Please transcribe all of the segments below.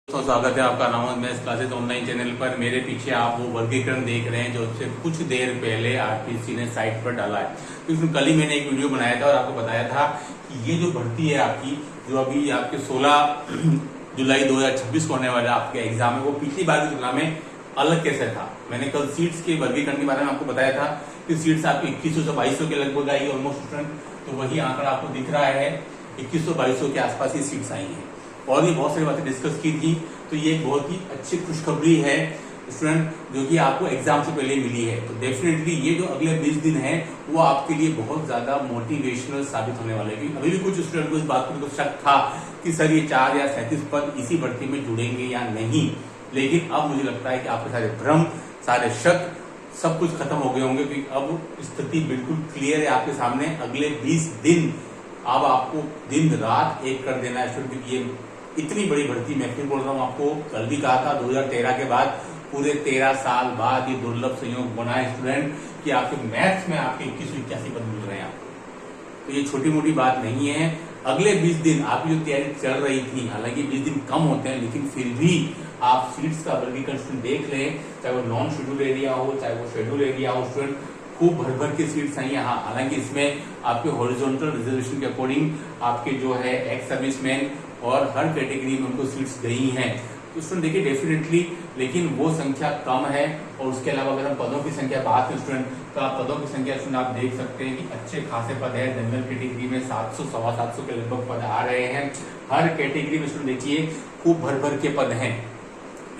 तो स्वागत है आपका रामोद मैथ्स क्लासेस ऑनलाइन चैनल पर। मेरे पीछे आप वो वर्गीकरण देख रहे हैं जो से कुछ देर पहले आरपीसी ने साइट पर डाला है। तो कल ही मैंने एक वीडियो बनाया था और आपको बताया था कि ये जो भर्ती है आपकी, जो अभी आपके 16 जुलाई 2026 को होने वाला आपके एग्जाम है, वो पिछली बार की तुलना में अलग कैसे था। मैंने कल सीट्स के वर्गीकरण के बारे में आपको बताया था कि सीट्स आपकी 2100 से 2200 के लगभग आई ऑलमोस्ट स्टूडेंट। तो वही आंकड़ा आपको दिख रहा है, 2100-2200 के आसपास ही सीट्स आई हैं और ये बहुत सारी बातें डिस्कस की थी। तो ये एक बहुत ही अच्छी खुशखबरी है स्टूडेंट, जो कि आपको एग्जाम से पहले मिली है। तो डेफिनेटली ये जो अगले 20 दिन है वो आपके लिए बहुत ज्यादा मोटिवेशनल साबित होने वाले हैं। अभी भी कुछ स्टूडेंट को इस बात पर शक था कि सर ये 4 या 37 पद इसी भर्ती में जुड़ेंगे या नहीं, लेकिन अब मुझे लगता है कि आपके सारे भ्रम, सारे शक सब कुछ खत्म हो गए होंगे, क्योंकि अब स्थिति बिल्कुल क्लियर है आपके सामने। अगले 20 दिन अब आपको दिन रात एक कर देना है स्टूडेंट, क्योंकि ये इतनी बड़ी भर्ती, मैं फिर बोल रहा हूँ आपको, कल भी कहा था 2013 के बाद पूरे 13 साल बाद ये दुर्लभ संयोग बना है स्टूडेंट कि आपके मैथ्स में आपके 2181 पद मिल रहे हैं आपको। तो ये छोटी मोटी बात नहीं है। अगले 20 दिन आपकी जो तैयारी चल रही थी, हालांकि 20 दिन कम होते हैं, लेकिन फिर भी आप सीट्स का वर्गीकरण देख लें, चाहे वो नॉन शेड्यूल एरिया हो चाहे वो शेड्यूल एरिया हो स्टूडेंट, खूब भर भर के सीट्स आई यहाँ। हालांकि इसमें आपके हॉरिजॉन्टल रिजर्वेशन के अकॉर्डिंग आपके जो है एक्स सर्विसमैन और हर कैटेगरी में उनको सीट्स गई हैं। तो स्टूडेंट देखिए डेफिनेटली, लेकिन वो संख्या कम है। और उसके अलावा अगर हम पदों की संख्या बात करें स्टूडेंट, तो आप पदों की संख्या स्टूडेंट आप देख सकते हैं कि अच्छे खासे पद है। जनरल कैटेगरी में 700 सवा 700 के लगभग पद आ रहे हैं। हर कैटेगरी में स्टूडेंट देखिए खूब भर भर के पद हैं।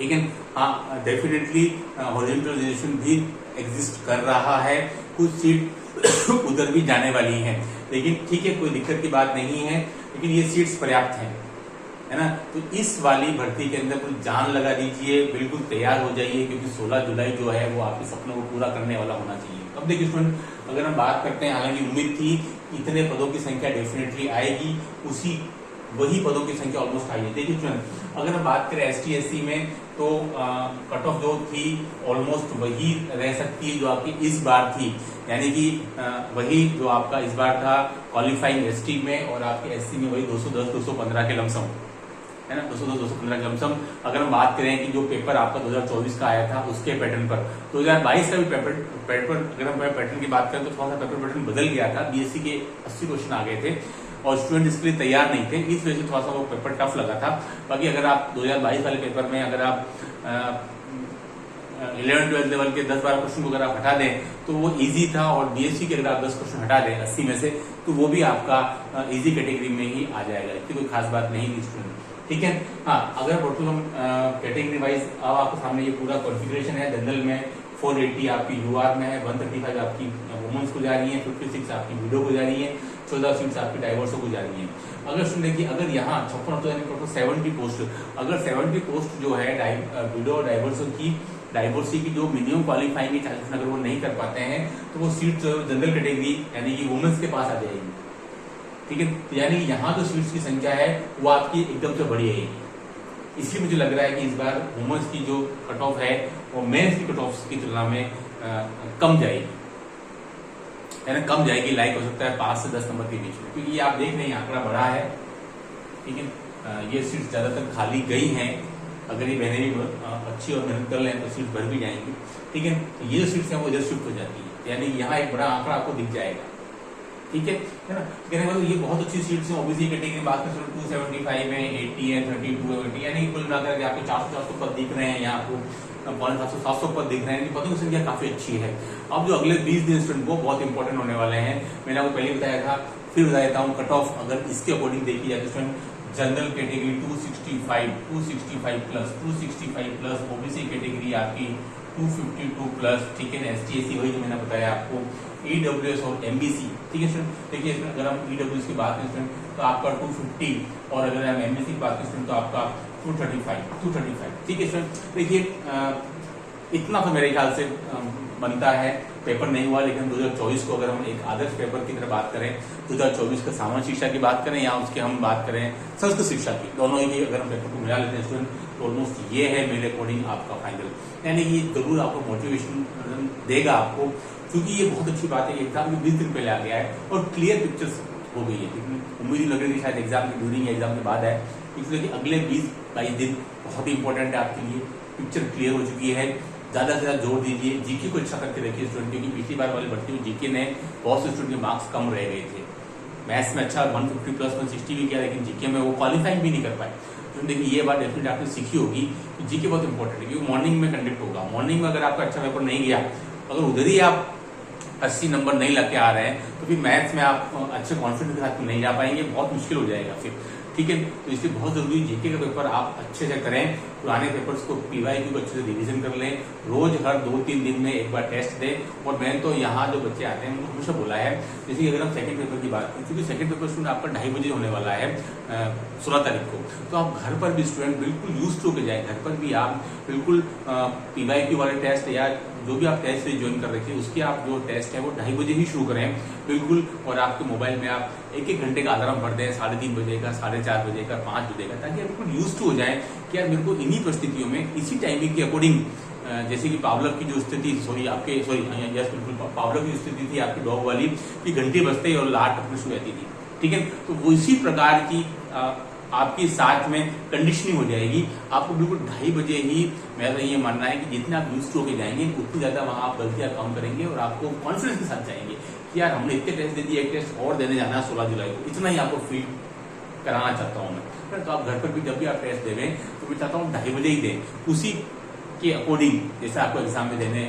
लेकिन हाँ, डेफिनेटली हॉरिजॉन्टल रिजर्वेशन भी एग्जिस्ट कर रहा है, कुछ सीट उधर भी जाने वाली हैं, लेकिन ठीक है, कोई दिक्कत की बात नहीं है। लेकिन ये सीट्स पर्याप्त हैं, है ना। तो इस वाली भर्ती के अंदर कुछ जान लगा दीजिए, बिल्कुल तैयार हो जाइए, क्योंकि 16 जुलाई जो है वो आपके सपनों को पूरा करने वाला होना चाहिए। अब देखिए स्टूडेंट, अगर हम बात करते हैं, हालांकि उम्मीद थी इतने पदों की संख्या डेफिनेटली आएगी, वही पदों की संख्या ऑलमोस्ट आई है। देखिए स्टूडेंट, अगर हम बात करें ST SC में, तो कट ऑफ जो थी ऑलमोस्ट वही रह सकती है जो आपकी इस बार थी, यानी कि वही जो आपका इस बार था क्वालिफाइंग ST में, और आपके SC में वही 210-215 के लमसम, है ना, 210-215 के लमसम। अगर हम बात करें कि जो पेपर आपका 2024 का आया था उसके पैटर्न पर, 2022 का भी पेपर अगर हम पैटर्न की बात करें तो थोड़ा सा पेपर पैटर्न बदल गया था। BSc के 80 क्वेश्चन आ गए थे और स्टूडेंट इसके लिए तैयार नहीं थे, इस वजह से थोड़ा सा वो पेपर टफ लगा था। बाकी अगर आप 2022 वाले पेपर में अगर आप 11-12 लेवल के 10-12 क्वेश्चन को अगर आप हटा दें तो वो इजी था, और BSc के अगर आप 10 क्वेश्चन हटा दें 80 में से, तो वो भी आपका इजी कैटेगरी में ही आ जाएगा। इसकी कोई खास बात नहीं थी स्टूडेंट, ठीक है। हाँ, अगर टोटल हम कैटेगरी वाइज, अब आपके सामने ये पूरा कॉन्फ़िगरेशन है। जनरल में 480 आपकी UR में है, 135 आपकी वुमेन्स को जा रही है, 56 आपकी वीडियो को जा रही है, 14 सीट्स आपकी डाइवर्सो को जा रही है। अगर सुन देखिए, अगर यहाँ 56 यानी टोटल 70 पोस्ट, अगर 70 पोस्ट जो है वीडियो और डाइवर्सिटी की जो मिनिमम क्वालिफाइंग की चालीस अगर वो नहीं कर पाते हैं, तो वो सीट जनरल कैटेगरी यानी कि वुमेन्स के पास आ जाएगी, ठीक है। तो यानी यहाँ जो सीट्स की संख्या है वो आपकी एकदम से बढ़ी है। इसलिए मुझे लग रहा है कि इस बार वुमेन्स की जो कट ऑफ है वो मेंस की कट ऑफ की तुलना में कम जाएगी, है ना, कम जाएगी। लाइक हो सकता है 5 से 10 नंबर के बीच में, क्योंकि ये आप देख रहे हैं आंकड़ा बढ़ा है, ठीक है। ये सीट्स ज्यादातर खाली गई हैं। अगर ये बहनें भी अच्छी और मेहनत कर लें तो सीट भर भी जाएंगी, ठीक है। तो ये जो सीट्स हैं वो इधर शिफ्ट हो जाती है, यानी यहाँ एक बड़ा आंकड़ा आपको दिख जाएगा, ठीक है ना। कहने का मतलब ये बहुत अच्छी सीट्स हैं। ओबीसी कैटेगरी बात करें 275 है, 80 है, 32 है, 80, यानी कुल मिलाकर आपके 400 पद दिख रहे हैं, यहाँ आपको 700 पद दिख रहे हैं, पदों की संख्या काफी अच्छी है। अब जो अगले 20 दिन स्टूडेंट वो बहुत इंपॉर्टेंट होने वाले हैं। मैंने आपको पहले बताया था, फिर बता देता हूँ। कट ऑफ अगर इसके अकॉर्डिंग देखी जाए तो student general category 265 plus, OBC category आपकी 252 प्लस, ठीक है ना। ST SC वही जो मैंने बताया आपको, EWS और MBC, ठीक है स्टूडेंट। देखिए इसमें अगर हम EWS की बात करें स्टूडेंट तो आपका 250, और अगर हम MBC की बात करें स्टूडेंट तो आपका 235, ठीक है स्टूडेंट। देखिए इतना तो मेरे ख्याल से बनता है। पेपर नहीं हुआ, लेकिन 2024 को अगर हम एक आदर्श पेपर की तरह बात करें, 2024 का सामान्य शिक्षा की बात करें या उसके हम बात करें संस्कृत शिक्षा की, दोनों ही अगर हम पेपर को मिला लेते हैं स्टूडेंट, तो ऑलमोस्ट ये है मेरे अकॉर्डिंग आपका फाइनल। यानी कि जरूर आपको मोटिवेशन देगा आपको, क्योंकि ये बहुत अच्छी बात है। एग्जाम के 20 दिन पहले आ गया है और क्लियर पिक्चर्स हो गई है, लेकिन उम्मीद लग रही थी शायद एग्जाम के ड्यूरिंग एग्जाम के बाद है, इसलिए अगले 20-22 दिन बहुत ही इंपॉर्टेंट है आपके लिए। पिक्चर क्लियर हो चुकी है, ज्यादा से ज्यादा जोर दीजिए, जीके को अच्छा करके रखिए स्टूडेंट, क्योंकि पिछली बार वाली भर्ती में जीके ने बहुत से स्टूडेंट के मार्क्स कम रह गए थे। मैथ्स में अच्छा 150 प्लस 160 भी किया, लेकिन जीके में वो क्वालिफाइंग भी नहीं कर पाए। तो देखिए ये बात डेफिनेटली आपने सीखी होगी कि जीके बहुत इंपॉर्टेंट है, क्योंकि मॉर्निंग में कंडक्ट होगा। मॉर्निंग में अगर आपका अच्छा पेपर नहीं गया, अगर उधर ही आप 80 नंबर नहीं लग के आ रहे हैं, तो फिर मैथ्स में आप अच्छे कॉन्फिडेंस के साथ नहीं जा पाएंगे, बहुत मुश्किल हो जाएगा फिर, ठीक है। तो इसलिए बहुत जरूरी जीके का पेपर आप अच्छे से करें, पुराने पेपर्स को पीवाईक्यू को अच्छे से रिवीजन कर लें, रोज हर 2-3 दिन में एक बार टेस्ट दें। और मैंने तो यहाँ जो बच्चे आते हैं उनको हमेशा बोला है, जैसे कि अगर हम सेकंड पेपर की बात करें, क्योंकि सेकंड पेपर स्टूडेंट आपका 2:30 बजे होने वाला है 16 तारीख को, तो आप घर पर भी स्टूडेंट बिल्कुल यूज होकर जाए, घर पर भी आप बिल्कुल पीवाईक्यू वाले टेस्ट या जो भी आप टेस्ट ज्वाइन कर रखे उसके आप जो टेस्ट है वो 2:30 बजे ही शुरू करें बिल्कुल। और आपके मोबाइल में आप 1-1 घंटे का अलार्म भर दें, 3:30 बजे का, 4:30 बजे का, 5 बजे का, ताकि आप बिल्कुल यूज हो जाए कि यार मेरे को इन्हीं परिस्थितियों में इसी टाइमिंग के अकॉर्डिंग, जैसे कि पावलव की जो स्थिति यस बिल्कुल पावलव की स्थिति थी आपकी डॉग वाली कि घंटे बजते और लाट टपकनी शुरू रहती थी, ठीक है। तो वो इसी प्रकार की आपके साथ में कंडीशनिंग हो जाएगी। आपको बिल्कुल 2:30 बजे ही, मेरा ये मानना है कि जितने आप यूज होके जाएंगे उतनी ज्यादा वहां आप गलतियां कम करेंगे और आपको कॉन्फिडेंस के साथ जाएंगे कि यार हमने इतने टेस्ट दे दिए, एक टेस्ट और देने जाना है 16 जुलाई को, इतना ही आपको फील कराना चाहता हूँ मैं। तो आप घर पर भी जब भी आप टेस्ट देवें तो मैं चाहता हूँ 2:30 बजे ही दें, उसी के अकॉर्डिंग जैसे आपको एग्जाम में देने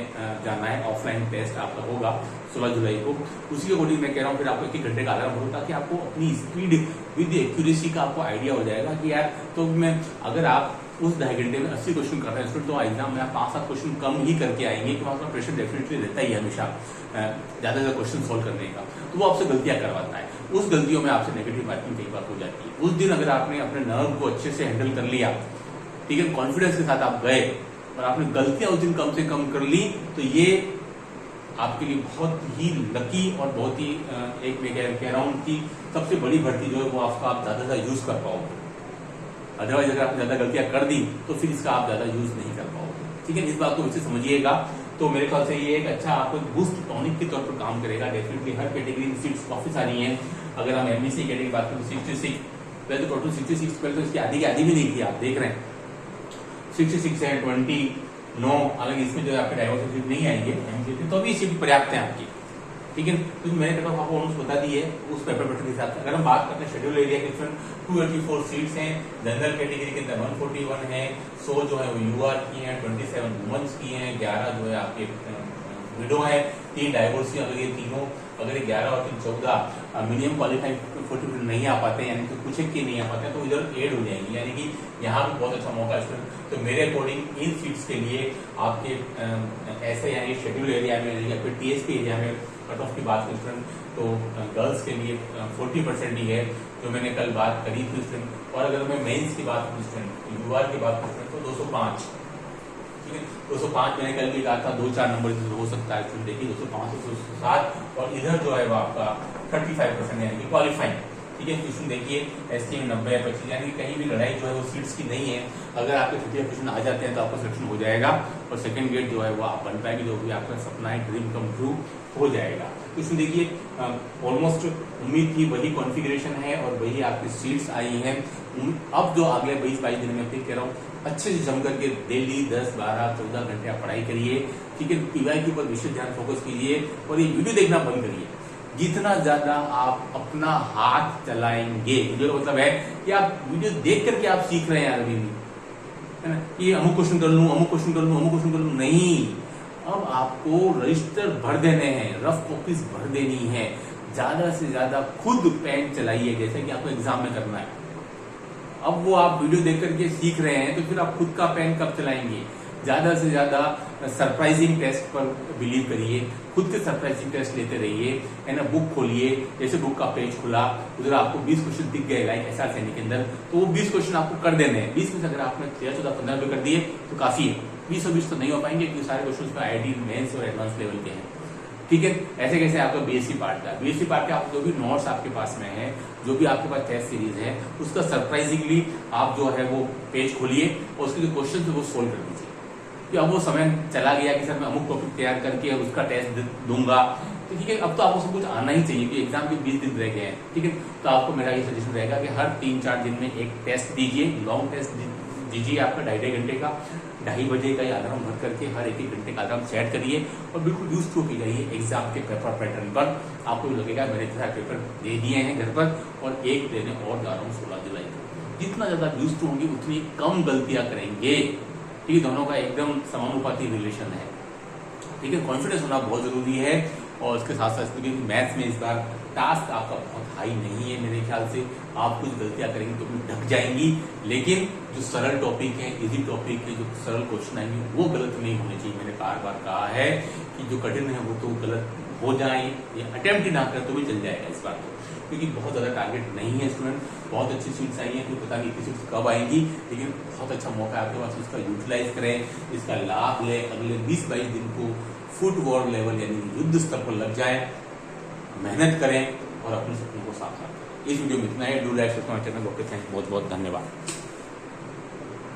जाना है, ऑफलाइन टेस्ट आपका होगा 16 जुलाई को, उसी के अकॉर्डिंग मैं कह रहा हूँ फिर आपको 1-1 घंटे का अलार्म हो, ताकि आपको अपनी स्पीड विद एक्यूरेसी का आपको आइडिया हो जाएगा कि यार तो मैं अगर आप उस 2.5 घंटे में 80 क्वेश्चन कर रहे हैं तो एग्जाम में आप 5-7 क्वेश्चन कम ही करके आएंगे, क्योंकि आपका प्रेशर डेफिनेटली रहता ही है हमेशा ज्यादा से ज्यादा क्वेश्चन सोल्व करने का, तो वो आपसे गलतियां करवाता है। उस गलतियों में आपसे नेगेटिव मार्किंग कई बार हो जाती है। उस दिन अगर आपने अपने नर्व को अच्छे से हैंडल कर लिया, ठीक है, कॉन्फिडेंस के साथ आप गए और आपने गलतियां उस दिन कम से कम कर ली, तो ये आपके लिए बहुत ही लकी और बहुत ही एक मैं कह रहा हूं कि सबसे बड़ी भर्ती जो है वो आपका आप ज्यादा से यूज कर पाओगे। अदरवाइज अगर आपने ज्यादा गलतियां कर दी तो फिर इसका आप ज्यादा यूज नहीं कर पाओगे, ठीक है। इस बात को वैसे समझिएगा। तो मेरे ख्याल से ये एक अच्छा आपको बूस्ट टॉनिक के तौर पर काम करेगा। डेफिनेटली हर कैटेगरी में सीट्स काफी सारी हैं। अगर हम एमबीसी कैटेगरी की बात करें तो 66, पहले तो टोटल 66, पहले तो इसकी आधी की आधी भी नहीं थी, आप देख रहे हैं 66 है, 29, हालांकि इसमें जो है आपके डाइवर्सिटी सीट नहीं आएंगे, तो भी सीट पर्याप्त है आपकी, ठीक है। तो मैंने कट ऑफ आपको ऑलमोस्ट बता दी है उस पेपर पैटर्न के हिसाब से। अगर हम बात करते हैं शेड्यूल एरिया के 284 सीट्स हैं, जनरल कैटेगरी के अंदर 141 है, 100 जो है वो यूआर की हैं, 27 वुमेन्स की हैं, 11 जो है आपके विडो है, 3 डाइवोर्सी। अगर ये तीनों, अगर 11 और 3 14 मिनिमम क्वालिफाइड 40 नहीं आ पाते, यानी कि कुछ एक के नहीं आ पाते, तो इधर एड हो जाएंगी, यानी कि यहाँ भी बहुत अच्छा मौका है। तो मेरे अकॉर्डिंग इन सीट्स के लिए आपके ऐसे यानी शेड्यूल एरिया में या फिर टीएसपी एरिया में कट ऑफ की बात करें तो गर्ल्स के लिए 40% ही है, जो मैंने कल बात करी थी स्टूडेंट। और अगर मैं मेंस की बात करूँ स्टूडेंट, यूआर की बात करूँ तो 205, ठीक है, 205 मैंने कल भी कहा था 2-4 नंबर हो सकता है स्टूडेंट। देखिए 205 से 207, और इधर जो है वो आपका 35% यानी कि क्वालिफाइंग, ठीक है। क्वेश्चन देखिए एसटीएम 90-25, यानी कहीं भी लड़ाई जो है वो सीट्स की नहीं है। अगर आपके 50 क्वेश्चन आ जाते हैं तो आपका सिलेक्शन हो जाएगा और सेकंड गेट जो है वो आप बन पाएंगे, जो भी आपका सपना है, ड्रीम कम ट्रू हो जाएगा। क्वेश्चन देखिए ऑलमोस्ट उम्मीद थी वही कॉन्फ़िगरेशन है और वही आपकी सीट्स आई हैं। अब जो अगले 20-22 दिन में फिर कह रहा हूँ अच्छे से जम करके डेली 10, 12, 14 घंटे आप पढ़ाई करिए, ठीक है। पीवाई के ऊपर विशेष ध्यान फोकस कीजिए और ये वीडियो देखना बंद करिए। जितना ज्यादा आप अपना हाथ चलाएंगे, जो मतलब है कि आप वीडियो देख करके आप सीख रहे हैं अभी भी, है ना, कि अमुक क्वेश्चन कर लूं, अमुक क्वेश्चन कर लूं, अमुक क्वेश्चन कर लूं, नहीं। अब आपको रजिस्टर भर देने हैं, रफ कॉपीज भर देनी है, ज्यादा से ज्यादा खुद पेन चलाइए, जैसे कि आपको एग्जाम में करना है। अब वो आप वीडियो देख करके सीख रहे हैं तो फिर आप खुद का पेन कब चलाएंगे? ज्यादा से ज्यादा सरप्राइजिंग टेस्ट पर बिलीव करिए, खुद के सरप्राइजिंग टेस्ट लेते रहिए, है ना। बुक खोलिए, जैसे बुक का पेज खुला उधर आपको 20 क्वेश्चन दिख गए लाइक एसआर सैनिक के अंदर, तो वो 20 क्वेश्चन आपको कर देने हैं। 20 में से अगर आपने 13, 14, 15 कर दिए तो काफी है। 20 और 20 तो नहीं हो पाएंगे क्योंकि सारे क्वेश्चन पे आईआईटी मेंस और एडवांस लेवल के हैं, ठीक है। ऐसे कैसे आपका बीएससी पार्ट का, बीएससी पार्ट के आप जो भी नोट्स आपके पास में है, जो भी आपके पास टेस्ट सीरीज है, उसका सरप्राइजिंगली आप जो है वो पेज खोलिए और उसके जो क्वेश्चन है वो सोल्व कर दीजिए। कि अब वो समय चला गया कि सर मैं अमुक टॉपिक तैयार करके उसका टेस्ट दूंगा, तो ठीक है, अब तो आपको सब कुछ आना ही चाहिए कि एग्जाम के 20 दिन रह गए हैं, ठीक है। तो आपको मेरा ये सजेशन रहेगा कि हर 3-4 दिन में एक टेस्ट दीजिए, लॉन्ग टेस्ट दीजिए, आपका 2.5 घंटे का, 2:30 बजे का अलार्म भर करके हर 1 घंटे का अलार्म सेट करिए और बिल्कुल यूज टू की जाइए एग्जाम के पेपर पैटर्न पर। आपको लगेगा मेरे तरह पेपर दे दिए हैं घर पर और एक देने और जा रहा हूँ 16 जुलाई को। जितना ज्यादा यूज टू होंगे उतनी कम गलतियां करेंगे, ठीक है। दोनों का एकदम समानुपाती रिलेशन है, ठीक है। कॉन्फिडेंस होना बहुत जरूरी है और उसके साथ साथ क्योंकि मैथ्स में इस बार टास्क आपका बहुत हाई नहीं है मेरे ख्याल से, आप कुछ गलतियां करेंगे तो भी ढक जाएंगी, लेकिन जो सरल टॉपिक है, इजी टॉपिक है, जो सरल क्वेश्चन आएंगे वो गलत नहीं होने चाहिए। मैंने बार बार कहा है कि जो कठिन है वो तो गलत हो जाए या अटेम्प्ट ही ना करें तो भी चल जाएगा इस बार तो, क्योंकि बहुत ज्यादा टारगेट नहीं है स्टूडेंट। बहुत अच्छी सीट्स आई हैं, कोई पता नहीं इतनी सीट्स कब आएंगी, लेकिन बहुत अच्छा मौका है आपके पास, उसका यूटिलाइज करें, इसका लाभ लें। अगले 20-22 दिन को फुट वॉर लेवल यानी युद्ध स्तर पर लग जाए, मेहनत करें और अपने सपनों को साकार करें। इस वीडियो में इतना है। Do like subscribe channel. Okay, thanks, बहुत बहुत धन्यवाद।